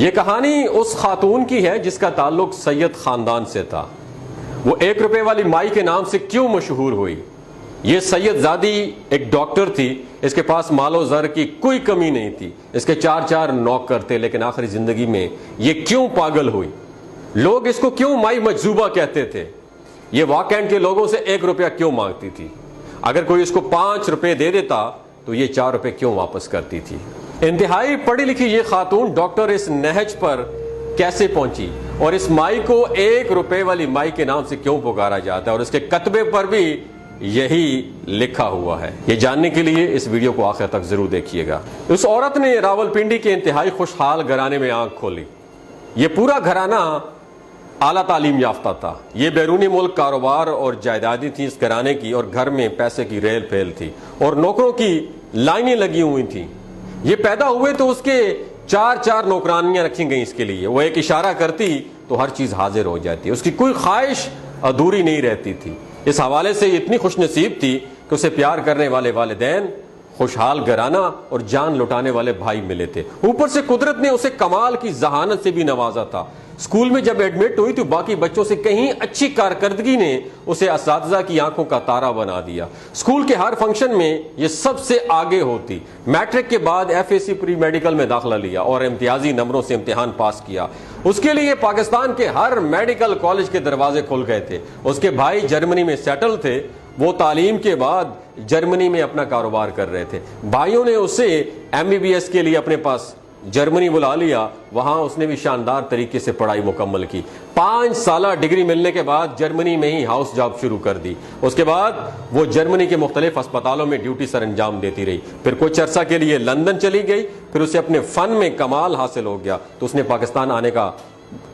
ये कहानी उस खातून की है जिसका ताल्लुक सैयद खानदान से था। वो 1 रुपए वाली माई के नाम से क्यों मशहूर हुई? ये सैयदजादी एक डॉक्टर थी, इसके पास मालो ज़र की कोई कमी नहीं थी, इसके 4 नौकर थे, लेकिन आखिरी जिंदगी में ये क्यों पागल हुई? लोग इसको क्यों माई मजजूबा कहते थे? ये वाकैंड के लोगों से 1 रुपया क्यों मांगती थी? अगर कोई इसको 5 रुपए दे देता तो ये 4 रुपए क्यों वापस करती थी? इंतहाई पढ़ी लिखी ये खातून डॉक्टर इस नहज पर कैसे पहुंची और इस माई को 1 रुपए वाली माई के नाम से क्यों पुकारा जाता है और इसके कतबे पर भी यही लिखा हुआ है? ये जानने के लिए इस वीडियो को आखिर तक जरूर देखिएगा। उस औरत ने रावलपिंडी के इंतहाई खुशहाल घराने में आंख खोली। ये पूरा घराना आला तालीम याफ्ता था। ये बैरूनी मुल्क कारोबार और जायदादी थी इस घराने की, और घर में पैसे की रेल फेल थी और नौकरों की लाइनें लगी हुई थी। ये पैदा हुए तो उसके 4 नौकरानियां रखी गई इसके लिए। वो एक इशारा करती तो हर चीज हाजिर हो जाती, उसकी कोई ख्वाहिश अधूरी नहीं रहती थी। इस हवाले से इतनी खुशनसीब थी कि उसे प्यार करने वाले वालिदैन, खुशहाल घराना और जान लुटाने वाले भाई मिले थे। ऊपर से कुदरत ने उसे कमाल की जहानत से भी नवाजा था। स्कूल में जब एडमिट हुई तो बाकी बच्चों से कहीं अच्छी कारकर्दगी ने उसे असातिज़ा की आंखों का तारा बना दिया। स्कूल के हर फंक्शन में ये सबसे आगे होती। मैट्रिक के बाद FAC प्री मेडिकल में दाखिला लिया और इम्तियाजी नंबरों से इम्तिहान पास किया। उसके लिए पाकिस्तान के हर मेडिकल कॉलेज के दरवाजे खुल गए थे। उसके भाई जर्मनी में सेटल थे, वो तालीम के बाद जर्मनी में अपना कारोबार कर रहे थे। भाइयों ने उसे MBBS के लिए अपने पास जर्मनी बुला लिया। वहां उसने भी शानदार तरीके से पढ़ाई मुकम्मल की। 5 साल डिग्री मिलने के बाद जर्मनी में ही हाउस जॉब शुरू कर दी। उसके बाद वो जर्मनी के मुख्तलिफ अस्पतालों में ड्यूटी सर अंजाम देती रही। फिर कुछ अरसा के लिए लंदन चली गई। फिर उसे अपने फन में कमाल हासिल हो गया तो उसने पाकिस्तान आने का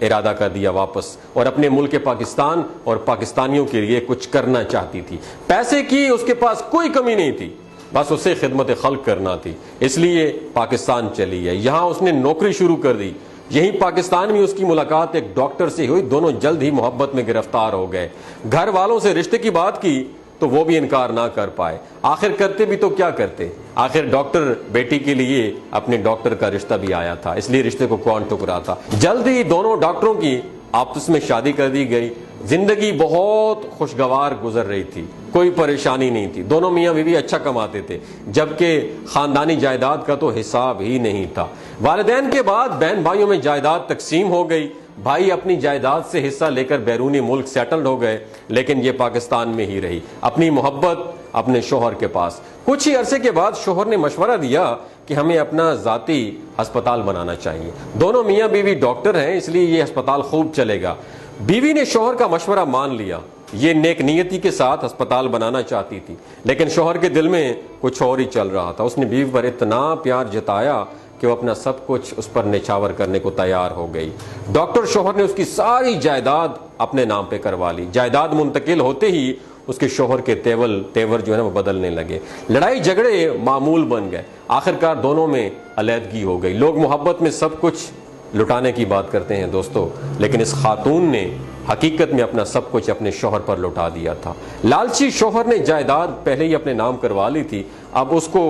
इरादा कर दिया वापस, और अपने मुल्क के पाकिस्तान और पाकिस्तानियों के लिए कुछ करना चाहती थी। पैसे की उसके पास कोई कमी नहीं थी, बस उसे खिदमत खल्क करना थी। इसलिए पाकिस्तान चली है। यहां उसने नौकरी शुरू कर दी। यहीं पाकिस्तान में उसकी मुलाकात एक डॉक्टर से हुई। दोनों जल्द ही मोहब्बत में गिरफ्तार हो गए। घर वालों से रिश्ते की बात की तो वो भी इनकार ना कर पाए। आखिर करते भी तो क्या करते? आखिर डॉक्टर बेटी के लिए अपने डॉक्टर का रिश्ता भी आया था, इसलिए रिश्ते को कौन ठुकराता। जल्द ही दोनों डॉक्टरों की आपस में शादी कर दी गई। जिंदगी बहुत खुशगवार गुजर रही थी, कोई परेशानी नहीं थी। दोनों मियाँ बीवी अच्छा कमाते थे, जबकि खानदानी जायदाद का तो हिसाब ही नहीं था। वालिदैन के बाद बहन भाइयों में जायदाद तकसीम हो गई। भाई अपनी जायदाद से हिस्सा लेकर बैरूनी मुल्क सेटल्ड हो गए, लेकिन ये पाकिस्तान में ही रही, अपनी मोहब्बत अपने शोहर के पास। कुछ ही अरसे के बाद शोहर ने मशवरा दिया कि हमें अपना जाती अस्पताल बनाना चाहिए। दोनों मियाँ बीवी डॉक्टर हैं, इसलिए ये अस्पताल खूब चलेगा। बीवी ने शोहर का मशवरा मान लिया। ये नेक नियति के साथ अस्पताल बनाना चाहती थी, लेकिन शोहर के दिल में कुछ और ही चल रहा था। उसने बीवी पर इतना प्यार जताया कि वो अपना सब कुछ उस पर निछावर करने को तैयार हो गई। डॉक्टर शोहर ने उसकी सारी जायदाद अपने नाम पे करवा ली। जायदाद मुंतकिल होते ही उसके शोहर के तेवर जो है ना वो बदलने लगे। लड़ाई झगड़े मामूल बन गए। आखिरकार दोनों में अलहदगी हो गई। लोग मोहब्बत में सब कुछ लुटाने की बात करते हैं दोस्तों, लेकिन इस खातून ने हकीकत में अपना सब कुछ अपने शोहर पर लुटा दिया था। लालची शोहर ने जायदाद पहले ही अपने नाम करवा ली थी, अब उसको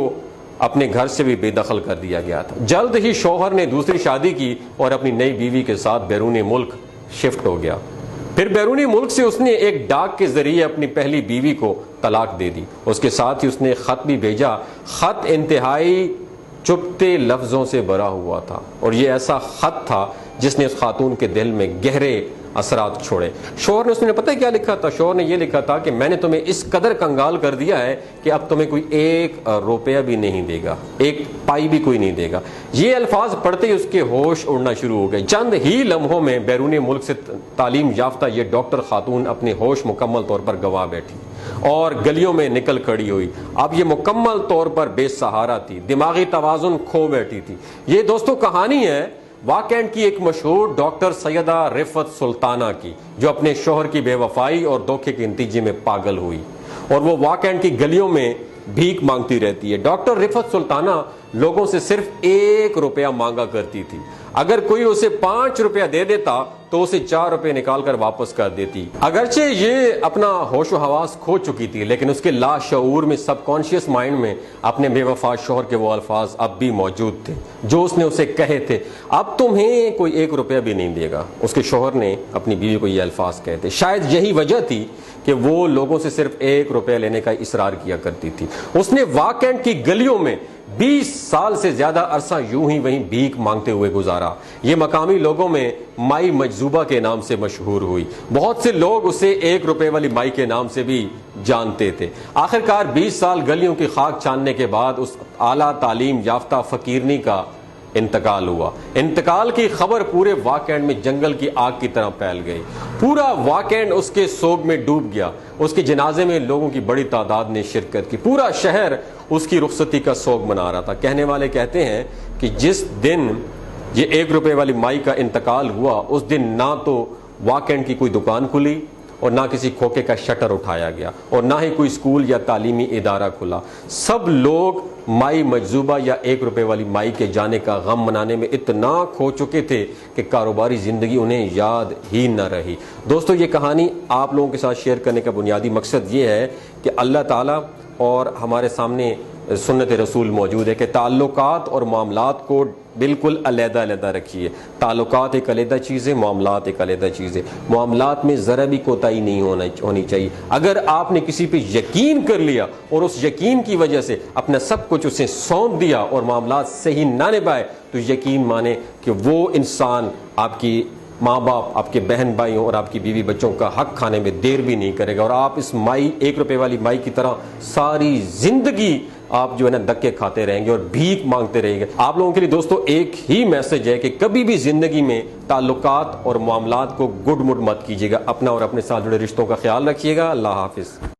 अपने घर से भी बेदखल कर दिया गया था। जल्द ही शोहर ने दूसरी शादी की और अपनी नई बीवी के साथ बैरूनी मुल्क शिफ्ट हो गया। फिर बैरूनी मुल्क से उसने एक डाक के जरिए अपनी पहली बीवी को तलाक दे दी। उसके साथ ही उसने खत भी भेजा। खत इंतहाई चुभते लफ्जों से भरा हुआ था, और ये ऐसा खत था जिसने उस खातून के दिल में गहरे असरात छोड़े। शोहर ने उसने पता है क्या लिखा था? शोहर ने ये लिखा था कि मैंने तुम्हें इस कदर कंगाल कर दिया है कि अब तुम्हें कोई 1 रुपया भी नहीं देगा, 1 पाई भी कोई नहीं देगा। ये अल्फाज पढ़ते ही उसके होश उड़ना शुरू हो गए। चंद ही लम्हों में बैरूनी मुल्क से तालीम याफ्ता ये डॉक्टर खातून अपने होश मुकम्मल तौर पर गंवा बैठी और गलियों में निकल खड़ी हुई। अब ये मुकम्मल तौर पर बेसहारा थी, दिमागी तवाजुन खो बैठी थी। ये दोस्तों कहानी है वाकैंड की एक मशहूर डॉक्टर सैयदा रिफत सुल्ताना की, जो अपने शोहर की बेवफाई और धोखे के नतीजे में पागल हुई और वो वाकैंड की गलियों में भीख मांगती रहती है। डॉक्टर रिफत सुल्ताना लोगों से सिर्फ 1 रुपया मांगा करती थी। अगर कोई उसे 5 रुपया दे देता तो उसे 4 रुपए निकालकर वापस कर देती। अगरचे ये अपना होश व हवास खो चुकी थी, लेकिन उसके लाशऊर में, सबकॉन्शियस माइंड में अपने बेवफा शोहर के वो अल्फाज अब भी मौजूद थे जो उसने उसे कहे थे, अब तुम्हें कोई 1 रुपया भी नहीं देगा। उसके शोहर ने अपनी बीवी को ये अल्फाज कहे थे। शायद यही वजह थी कि वो लोगों से सिर्फ 1 रुपया लेने का इसरार किया करती थी। उसने वाकैंड की गलियों में 20 साल से ज्यादा अरसा यूं ही वहीं भीख मांगते हुए गुजारा। ये मकामी लोगों में माई मजजूबा के नाम से मशहूर हुई। बहुत से लोग उसे 1 रुपए वाली माई के नाम से भी जानते थे। आखिरकार 20 साल गलियों की खाक छानने के बाद उस आला तालीम याफ्ता फकीरनी का इंतकाल हुआ। इंतकाल की खबर पूरे वाकैंड में जंगल की आग की तरह फैल गई। पूरा वाकैंड उसके सोग में डूब गया। उसके जनाजे में लोगों की बड़ी तादाद ने शिरकत की। पूरा शहर उसकी रुखसती का सोग मना रहा था। कहने वाले कहते हैं कि जिस दिन ये 1 रुपए वाली माई का इंतकाल हुआ, उस दिन ना तो वाकैंड की कोई दुकान खुली और ना किसी खोखे का शटर उठाया गया और ना ही कोई स्कूल या तालीमी इदारा खुला। सब लोग माई मजजूबा या 1 रुपए वाली माई के जाने का गम मनाने में इतना खो चुके थे कि कारोबारी जिंदगी उन्हें याद ही न रही। दोस्तों, ये कहानी आप लोगों के साथ शेयर करने का बुनियादी मकसद ये है कि अल्लाह ताला और हमारे सामने सुन्नत रसूल मौजूद है कि ताल्लुकात और मामलात को बिल्कुल अलहदा अलहदा रखिए। ताल्लुकात एक अलहदा चीज़ है, मामलात एक अलहदा चीज़ है। मामलात में ज़रा भी कोताही नहीं होनी चाहिए। अगर आपने किसी पे यकीन कर लिया और उस यकीन की वजह से अपना सब कुछ उसे सौंप दिया और मामलात सही ना निभाए, तो यकीन माने कि वो इंसान आपकी माँ बाप, आपके बहन भाइयों और आपकी बीवी बच्चों का हक खाने में देर भी नहीं करेगा और आप इस माई 1 रुपए वाली माई की तरह सारी जिंदगी आप जो है ना धक्के खाते रहेंगे और भीख मांगते रहेंगे। आप लोगों के लिए दोस्तों एक ही मैसेज है कि कभी भी जिंदगी में ताल्लुकात और मामलात को गुड मुड मत कीजिएगा। अपना और अपने साथ जुड़े रिश्तों का ख्याल रखिएगा। अल्लाह हाफिज।